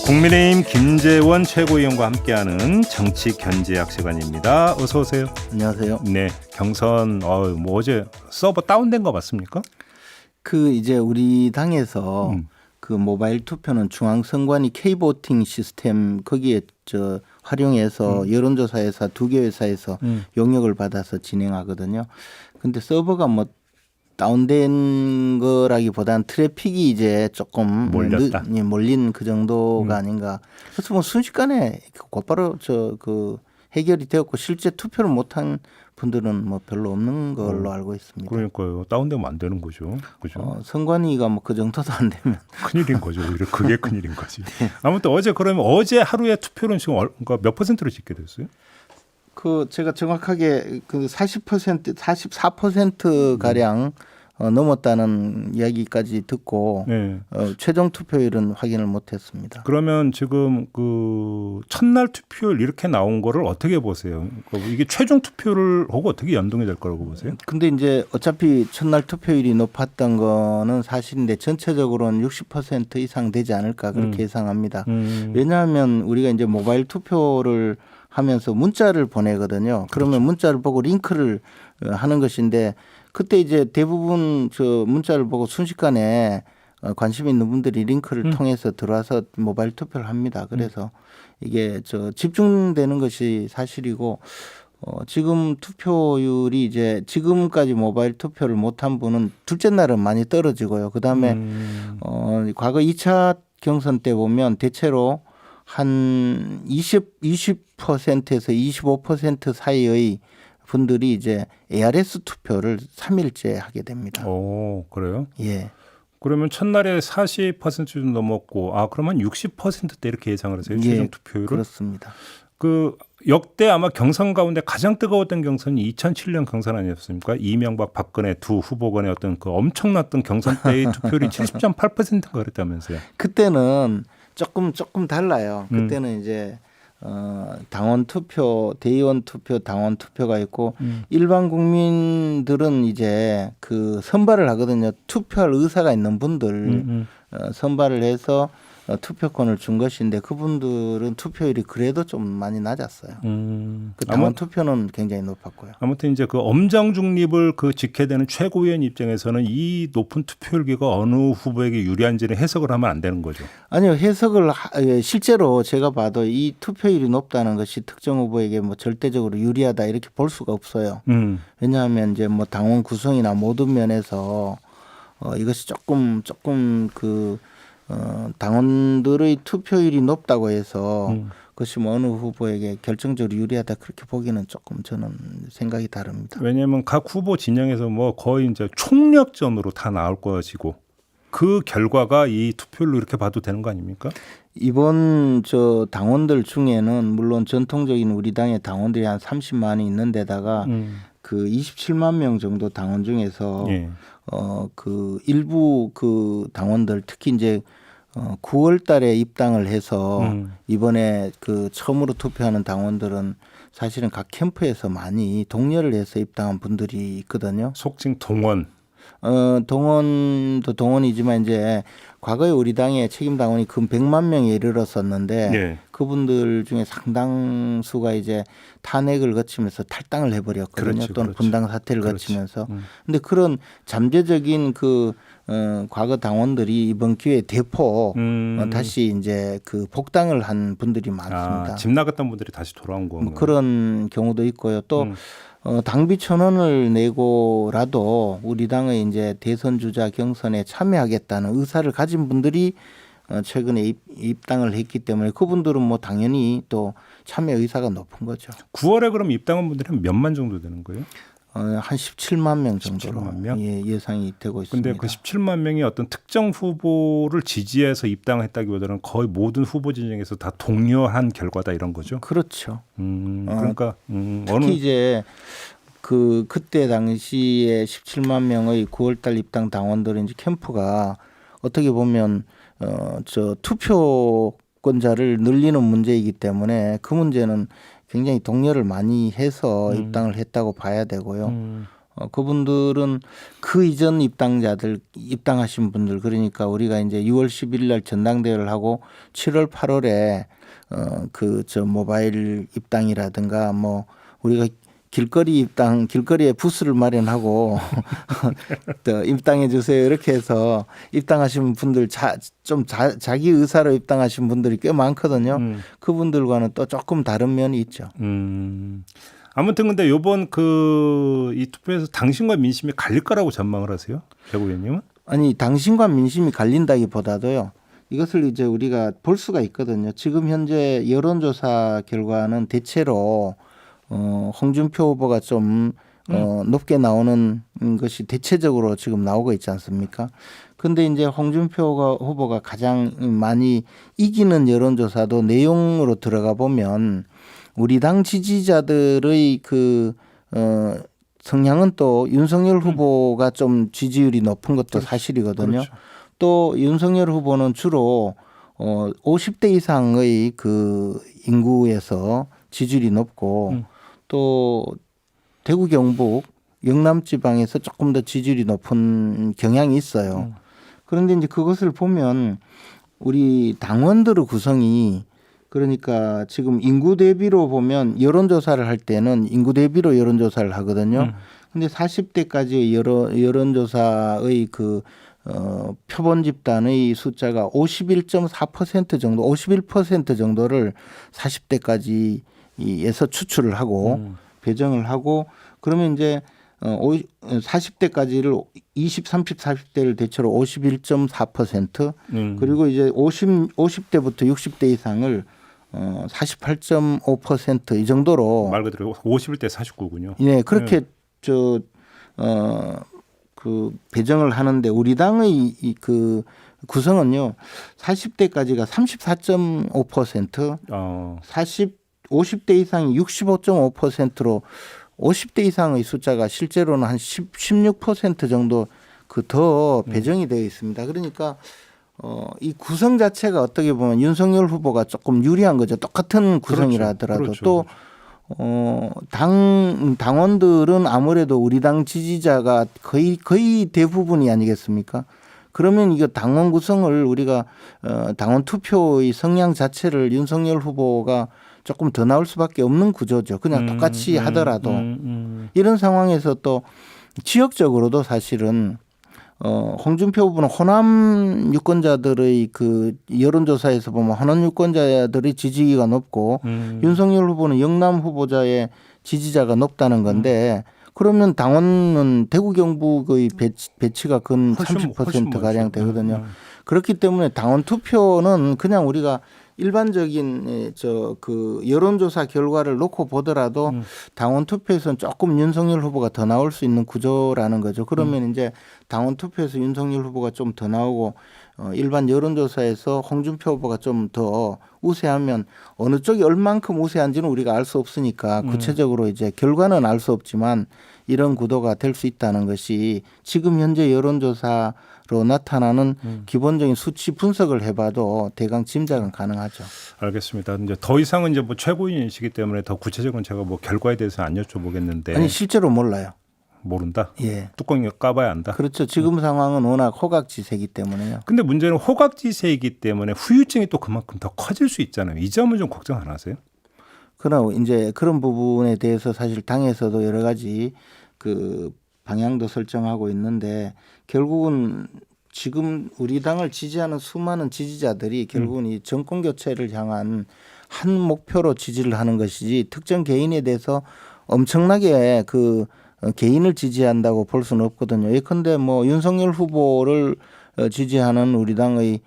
국민의힘 김재원 최고위원과 함께하는 정치 견제학 시간입니다. 어서 오세요. 안녕하세요. 네, 경선 뭐 어제 서버 다운된 거 맞습니까? 그 이제 우리 당에서 그 모바일 투표는 중앙선관위 K보팅 시스템 거기에 활용해서 여론조사 회사 2개 회사에서 용역을 받아서 진행하거든요. 근데 서버가 뭐 다운된 거라기보다는 트래픽이 이제 조금 몰린 그 정도가 아닌가. 그래서 뭐 순식간에 곧바로 해결이 되었고 실제 투표를 못한 분들은 뭐 별로 없는 걸로 알고 있습니다. 그러니까요. 다운되면 안 되는 거죠. 그죠? 선관위가 뭐 그 정도도 안 되면 큰일인 거죠. 오히려 그게 큰일인 거지. 네. 아무튼 그러면 어제 하루에 투표는 지금 그러니까 몇 퍼센트로 집계 됐어요? 제가 정확하게 44% 가량 넘었다는 이야기까지 듣고 네. 최종 투표율은 확인을 못했습니다. 그러면 지금 그 첫날 투표율 이렇게 나온 거를 어떻게 보세요? 이게 최종 투표를 하고 어떻게 연동이 될 거라고 보세요? 근데 이제 어차피 첫날 투표율이 높았던 거는 사실인데 전체적으로는 60% 이상 되지 않을까 그렇게 예상합니다. 왜냐하면 우리가 이제 모바일 투표를 하면서 문자를 보내거든요. 그러면 문자를 보고 링크를 하는 것인데 그때 이제 대부분 문자를 보고 순식간에 관심 있는 분들이 링크를 통해서 들어와서 모바일 투표를 합니다. 그래서 이게 집중되는 것이 사실이고 지금 투표율이 이제 지금까지 모바일 투표를 못한 분은 둘째 날은 많이 떨어지고요. 그다음에 과거 2차 경선 때 보면 대체로 한 20%에서 25% 사이의 분들이 이제 ARS 투표를 3일째 하게 됩니다. 오, 그래요? 예. 그러면 첫날에 40% 좀 넘었고, 그러면 60%대 이렇게 예상을 하세요? 최종 투표율을? 그렇습니다. 그 역대 아마 경선 가운데 가장 뜨거웠던 경선이 2007년 경선 아니었습니까? 이명박, 박근혜 두 후보 간의 어떤 그 엄청났던 경선 때의 투표율이 70.8%가 그랬다면서요? 그때는 조금 달라요. 그때는 이제 당원 투표, 대의원 투표, 당원 투표가 있고 일반 국민들은 이제 그 선발을 하거든요. 투표할 의사가 있는 분들 선발을 해서 투표권을 준 것인데 그분들은 투표율이 그래도 좀 많이 낮았어요. 그 당원 투표는 굉장히 높았고요. 아무튼 이제 그 엄정 중립을 지켜야 되는 최고위원 입장에서는 이 높은 투표율기가 어느 후보에게 유리한지는 해석을 하면 안 되는 거죠. 아니요, 해석을 실제로 제가 봐도 이 투표율이 높다는 것이 특정 후보에게 뭐 절대적으로 유리하다 이렇게 볼 수가 없어요. 왜냐하면 이제 뭐 당원 구성이나 모든 면에서 이것이 조금 당원들의 투표율이 높다고 해서 그것이 뭐 어느 후보에게 결정적으로 유리하다 그렇게 보기는 조금 저는 생각이 다릅니다. 왜냐하면 각 후보 진영에서 뭐 거의 이제 총력전으로 다 나올 것이고 그 결과가 이 투표율로 이렇게 봐도 되는 거 아닙니까? 이번 당원들 중에는 물론 전통적인 우리 당의 당원들이 한 30만이 있는 데다가 그 27만 명 정도 당원 중에서 그 일부 그 당원들 특히 이제 9월 달에 입당을 해서 이번에 그 처음으로 투표하는 당원들은 사실은 각 캠프에서 많이 동료를 해서 입당한 분들이 있거든요. 속칭 동원. 동원도 동원이지만 이제 과거에 우리 당의 책임 당원이 근 100만 명에 이르렀었는데 그분들 중에 상당수가 이제 탄핵을 거치면서 탈당을 해버렸거든요. 또는 분당 사태를 거치면서. 근데 그런 잠재적인 과거 당원들이 이번 기회에 대폭 다시 이제 복당을 한 분들이 많습니다. 집 나갔던 분들이 다시 돌아온 거. 뭐 그런 경우도 있고요. 또 당비 1,000원을 내고라도 우리 당의 이제 대선 주자 경선에 참여하겠다는 의사를 가진 분들이 최근에 입당을 했기 때문에 그분들은 뭐 당연히 또 참여 의사가 높은 거죠. 9월에 그럼 입당한 분들이 몇만 정도 되는 거예요? 한 17만 명 정도로 17만 명? 예상이 되고 있습니다. 그런데 그 17만 명이 어떤 특정 후보를 지지해서 입당했다기보다는 거의 모든 후보 진영에서 다 동료한 결과다 이런 거죠? 그렇죠. 그러니까 특히 이제 그때 당시에 17만 명의 9월달 입당 당원들은 이제 캠프가 어떻게 보면 투표권자를 늘리는 문제이기 때문에 그 문제는 굉장히 동료를 많이 해서 입당을 했다고 봐야 되고요. 그분들은 그 이전 입당하신 분들 그러니까 우리가 이제 6월 10일 날 전당대회를 하고 7월 8월에 모바일 입당이라든가 뭐 우리가 길거리에 부스를 마련하고 또 입당해 주세요 이렇게 해서 입당하신 분들 자기 의사로 입당하신 분들이 꽤 많거든요. 그분들과는 또 조금 다른 면이 있죠. 아무튼 근데 이번 이 투표에서 당신과 민심이 갈릴 거라고 전망을 하세요, 최고위원님은? 아니 당신과 민심이 갈린다기보다도요. 이것을 이제 우리가 볼 수가 있거든요. 지금 현재 여론조사 결과는 대체로 홍준표 후보가 좀 높게 나오는 것이 대체적으로 지금 나오고 있지 않습니까? 근데 이제 홍준표 후보가 가장 많이 이기는 여론조사도 내용으로 들어가 보면 우리 당 지지자들의 성향은 또 윤석열 후보가 좀 지지율이 높은 것도 사실이거든요. 그렇죠. 또 윤석열 후보는 주로 50대 이상의 그 인구에서 지지율이 높고 또 대구 경북 영남 지방에서 조금 더 지지율이 높은 경향이 있어요. 그런데 이제 그것을 보면 우리 당원들의 구성이 그러니까 지금 인구 대비로 보면 여론조사를 할 때는 인구 대비로 여론조사를 하거든요. 근데 40대까지의 여론조사의 표본 집단의 숫자가 51.4% 정도, 51% 정도를 40대까지에서 추출을 하고 배정을 하고 그러면 이제 40대까지를 20, 30, 40대를 대체로 51.4% 그리고 이제 50대부터 60대 이상을 48.5% 이 정도로 말 그대로 51대 49군요. 네, 그렇게 배정을 하는데 우리 당의 구성은요. 40대까지가 34.5%, 50대 이상이 65.5%로 50대 이상의 숫자가 실제로는 한 16% 정도 더 배정이 되어 있습니다. 그러니까 이 구성 자체가 어떻게 보면 윤석열 후보가 조금 유리한 거죠. 똑같은 구성이라 하더라도 또 당원들은 아무래도 우리 당 지지자가 거의 대부분이 아니겠습니까? 그러면 이거 당원 구성을 우리가 당원 투표의 성향 자체를 윤석열 후보가 조금 더 나올 수밖에 없는 구조죠. 그냥 똑같이 하더라도 이런 상황에서 또 지역적으로도 사실은 홍준표 후보는 호남 유권자들의 여론조사에서 보면 호남 유권자들의 지지기가 높고 윤석열 후보는 영남 후보자의 지지자가 높다는 건데 그러면 당원은 대구 경북의 배치가 근 30% 가량 되거든요. 그렇기 때문에 당원 투표는 그냥 우리가 일반적인 여론조사 결과를 놓고 보더라도 당원 투표에서는 조금 윤석열 후보가 더 나올 수 있는 구조라는 거죠. 그러면 이제 당원 투표에서 윤석열 후보가 좀 더 나오고 일반 여론조사에서 홍준표 후보가 좀 더 우세하면 어느 쪽이 얼만큼 우세한지는 우리가 알 수 없으니까 구체적으로 이제 결과는 알 수 없지만 이런 구도가 될 수 있다는 것이 지금 현재 여론조사로 나타나는 기본적인 수치 분석을 해봐도 대강 짐작은 가능하죠. 알겠습니다. 이제 더 이상은 이제 최고위원이시기 때문에 더 구체적인 제가 결과에 대해서 안 여쭤보겠는데. 아니 실제로 몰라요. 모른다. 예. 뚜껑이 까봐야 안다. 그렇죠. 지금 상황은 워낙 호각지세이기 때문에요. 근데 문제는 호각지세이기 때문에 후유증이 또 그만큼 더 커질 수 있잖아요. 이 점은 좀 걱정 안 하세요? 그러나 이제 그런 부분에 대해서 사실 당에서도 여러 가지 방향도 설정하고 있는데 결국은 지금 우리 당을 지지하는 수많은 지지자들이 결국은 이 정권 교체를 향한 한 목표로 지지를 하는 것이지 특정 개인에 대해서 엄청나게 개인을 지지한다고 볼 수는 없거든요. 예컨대 윤석열 후보를 지지하는 우리 당의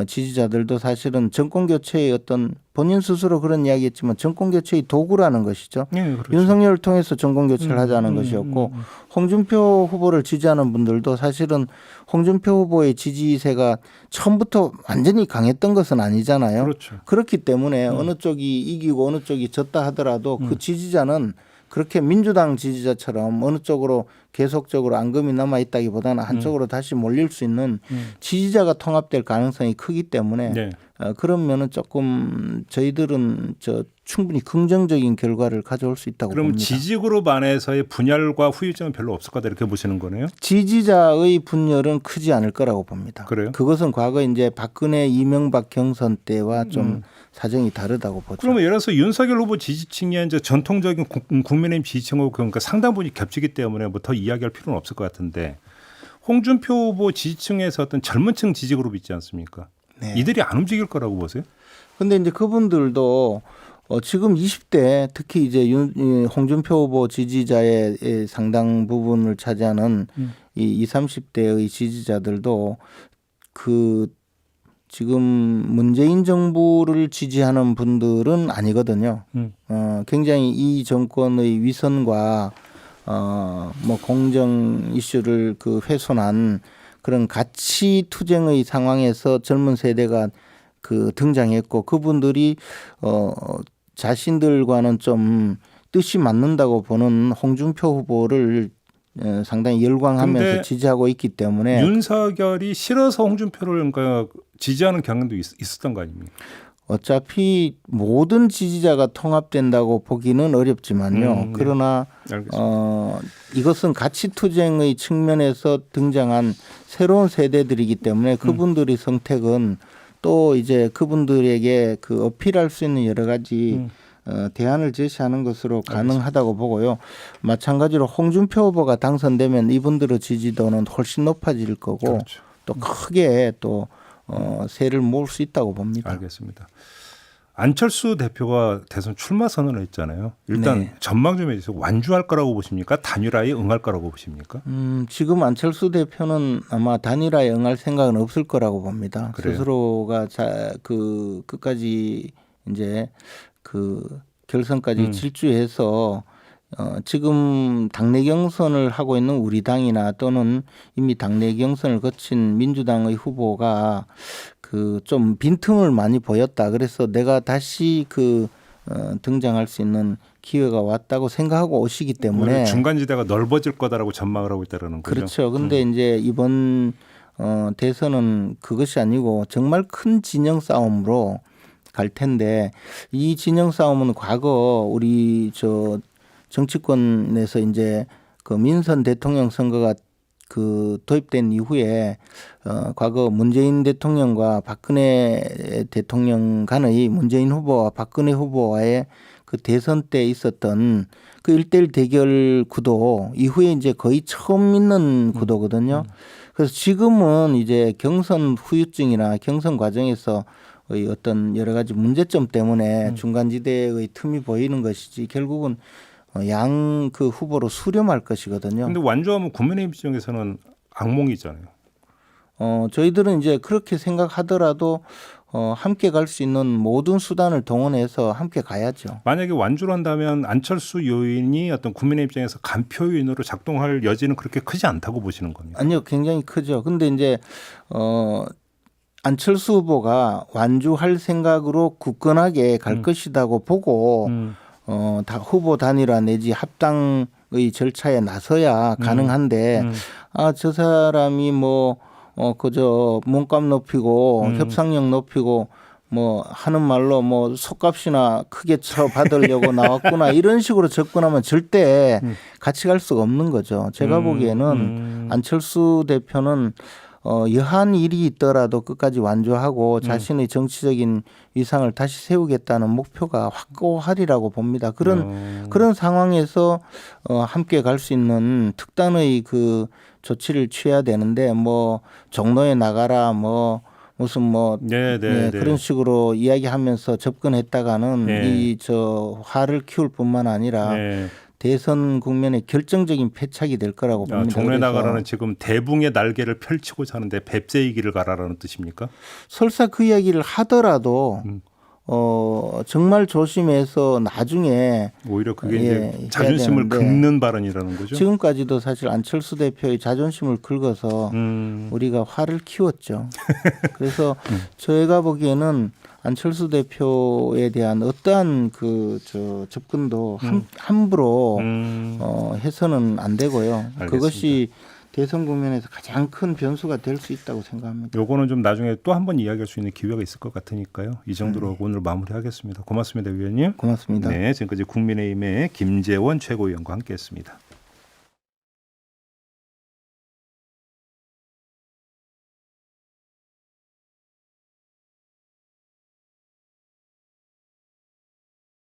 지지자들도 사실은 정권 교체의 어떤 본인 스스로 그런 이야기했지만 정권 교체의 도구라는 것이죠. 네, 그렇죠. 윤석열을 통해서 정권 교체를 하자는 것이었고 홍준표 후보를 지지하는 분들도 사실은 홍준표 후보의 지지세가 처음부터 완전히 강했던 것은 아니잖아요. 그렇죠. 그렇기 때문에 어느 쪽이 이기고 어느 쪽이 졌다 하더라도 그 지지자는 그렇게 민주당 지지자처럼 어느 쪽으로 계속적으로 앙금이 남아 있다기보다는 한쪽으로 다시 몰릴 수 있는 지지자가 통합될 가능성이 크기 때문에 네. 그런 면은 조금 저희들은 충분히 긍정적인 결과를 가져올 수 있다고 그럼 봅니다. 지지 그룹 안에서의 분열과 후유증은 별로 없을 거다 이렇게 보시는 거네요. 지지자의 분열은 크지 않을 거라고 봅니다. 그래요? 그것은 과거 이제 박근혜 이명박 경선 때와 좀 사정이 다르다고 보죠. 그러면 예를 들어서 윤석열 후보 지지층이 이제 전통적인 국민의힘 지지층하고 그러니까 상당 부분이 겹치기 때문에 뭐 더 이야기할 필요는 없을 것 같은데 홍준표 후보 지지층에서 어떤 젊은층 지지 그룹 있지 않습니까? 네. 이들이 안 움직일 거라고 보세요? 근데 이제 그분들도 지금 20대 특히 이제 홍준표 후보 지지자의 상당 부분을 차지하는 이 20, 30대의 지지자들도 그 지금 문재인 정부를 지지하는 분들은 아니거든요. 굉장히 이 정권의 위선과 뭐 공정 이슈를 그 훼손한 그런 가치 투쟁의 상황에서 젊은 세대가 그 등장했고 그분들이 자신들과는 좀 뜻이 맞는다고 보는 홍준표 후보를 상당히 열광하면서 지지하고 있기 때문에 윤석열이 싫어서 홍준표를 그러니까 지지하는 경향도 있었던 거 아닙니까? 어차피 모든 지지자가 통합된다고 보기는 어렵지만요. 네. 그러나 이것은 가치 투쟁의 측면에서 등장한 새로운 세대들이기 때문에 그분들의 선택은 또 이제 그분들에게 그 어필할 수 있는 여러 가지 대안을 제시하는 것으로 가능하다고 보고요. 마찬가지로 홍준표 후보가 당선되면 이분들의 지지도는 훨씬 높아질 거고 그렇죠. 또 크게 또 세를 모을 수 있다고 봅니다. 알겠습니다. 안철수 대표가 대선 출마 선언을 했잖아요. 일단 네. 전망 좀 해주세요. 완주할 거라고 보십니까? 단일화에 응할 거라고 보십니까? 지금 안철수 대표는 아마 단일화에 응할 생각은 없을 거라고 봅니다. 그래요? 스스로가 끝까지 이제 그 결선까지 질주해서 지금 당내 경선을 하고 있는 우리 당이나 또는 이미 당내 경선을 거친 민주당의 후보가 그 좀 빈틈을 많이 보였다. 그래서 내가 다시 등장할 수 있는 기회가 왔다고 생각하고 오시기 때문에 중간지대가 넓어질 거다라고 전망을 하고 있다는 거죠. 그렇죠. 근데 이제 이번 대선은 그것이 아니고 정말 큰 진영 싸움으로 갈 텐데 이 진영 싸움은 과거 우리 정치권에서 이제 그 민선 대통령 선거가 도입된 이후에 과거 문재인 대통령과 박근혜 대통령 간의 문재인 후보와 박근혜 후보와의 그 대선 때 있었던 그 1대1 대결 구도 이후에 이제 거의 처음 있는 구도거든요. 그래서 지금은 이제 경선 후유증이나 경선 과정에서 어떤 여러 가지 문제점 때문에 중간지대의 틈이 보이는 것이지 결국은 양 그 후보로 수렴할 것이거든요. 그런데 완주하면 국민의힘 입장에서는 악몽이잖아요. 저희들은 이제 그렇게 생각하더라도 함께 갈 수 있는 모든 수단을 동원해서 함께 가야죠. 만약에 완주를 한다면 안철수 요인이 어떤 국민의 입장에서 간표 요인으로 작동할 여지는 그렇게 크지 않다고 보시는 겁니까? 아니요, 굉장히 크죠. 근데 이제 안철수 후보가 완주할 생각으로 굳건하게 갈 것이라고 보고 다 후보 단일화 내지 합당의 절차에 나서야 가능한데 저 사람이 그저 몸값 높이고 협상력 높이고 하는 말로 속값이나 크게 쳐 받으려고 나왔구나 이런 식으로 접근하면 절대 같이 갈 수가 없는 거죠. 제가 보기에는 안철수 대표는 여한 일이 있더라도 끝까지 완주하고 자신의 정치적인 위상을 다시 세우겠다는 목표가 확고하리라고 봅니다. 그런 상황에서 함께 갈 수 있는 특단의 그 조치를 취해야 되는데 종로에 나가라 무슨 그런 식으로 이야기하면서 접근했다가는 화를 키울 뿐만 아니라 대선 국면의 결정적인 패착이 될 거라고 봅니다. 종로에 나가라는 지금 대붕의 날개를 펼치고자 하는데 뱁새의 길을 가라라는 뜻입니까? 설사 그 이야기를 하더라도 정말 조심해서 나중에 오히려 그게 이제 자존심을 긁는 발언이라는 거죠. 지금까지도 사실 안철수 대표의 자존심을 긁어서 우리가 화를 키웠죠. 그래서 저희가 보기에는 안철수 대표에 대한 어떠한 접근도 함부로 해서는 안 되고요. 알겠습니다. 그것이 대선 국면에서 가장 큰 변수가 될 수 있다고 생각합니다. 요거는 좀 나중에 또 한 번 이야기할 수 있는 기회가 있을 것 같으니까요. 이 정도로 오늘 마무리하겠습니다. 고맙습니다, 위원님. 고맙습니다. 네, 지금까지 국민의힘의 김재원 최고위원과 함께했습니다.